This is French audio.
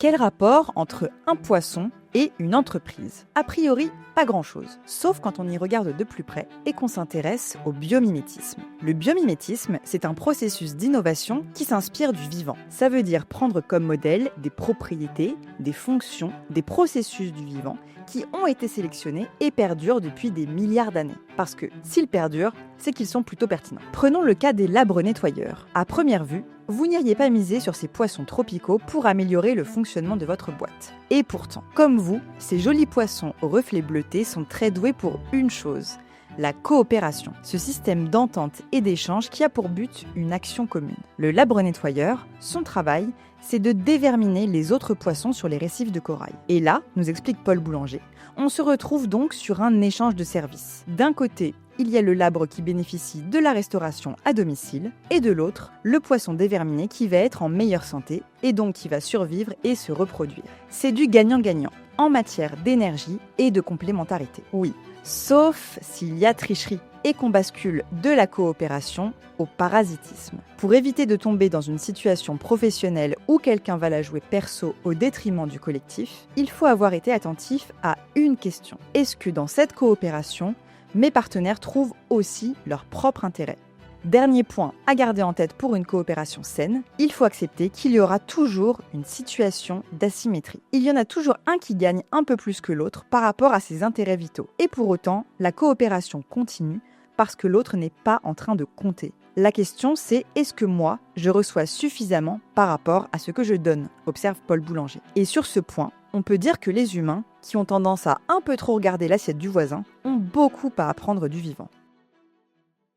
Quel rapport entre un poisson et une entreprise? A priori, pas grand-chose, sauf quand on y regarde de plus près et qu'on s'intéresse au biomimétisme. Le biomimétisme, c'est un processus d'innovation qui s'inspire du vivant. Ça veut dire prendre comme modèle des propriétés, des fonctions, des processus du vivant qui ont été sélectionnés et perdurent depuis des milliards d'années. Parce que s'ils perdurent, c'est qu'ils sont plutôt pertinents. Prenons le cas des labres nettoyeurs. À première vue, vous n'iriez pas miser sur ces poissons tropicaux pour améliorer le fonctionnement de votre boîte. Et pourtant, comme vous, ces jolis poissons aux reflets bleutés sont très doués pour une chose: la coopération, ce système d'entente et d'échange qui a pour but une action commune. Le labre nettoyeur, son travail, c'est de déverminer les autres poissons sur les récifs de corail. Et là, nous explique Paul Boulanger, on se retrouve donc sur un échange de services. D'un côté, il y a le labre qui bénéficie de la restauration à domicile, et de l'autre, le poisson déverminé qui va être en meilleure santé, et donc qui va survivre et se reproduire. C'est du gagnant-gagnant, en matière d'énergie et de complémentarité. Oui, sauf s'il y a tricherie, et qu'on bascule de la coopération au parasitisme. Pour éviter de tomber dans une situation professionnelle où quelqu'un va la jouer perso au détriment du collectif, il faut avoir été attentif à une question. Est-ce que dans cette coopération, mes partenaires trouvent aussi leur propre intérêt? Dernier point à garder en tête pour une coopération saine, il faut accepter qu'il y aura toujours une situation d'asymétrie. Il y en a toujours un qui gagne un peu plus que l'autre par rapport à ses intérêts vitaux. Et pour autant, la coopération continue parce que l'autre n'est pas en train de compter. La question c'est: est-ce que moi, je reçois suffisamment par rapport à ce que je donne? Observe Paul Boulanger. Et sur ce point, on peut dire que les humains, qui ont tendance à un peu trop regarder l'assiette du voisin, ont beaucoup à apprendre du vivant.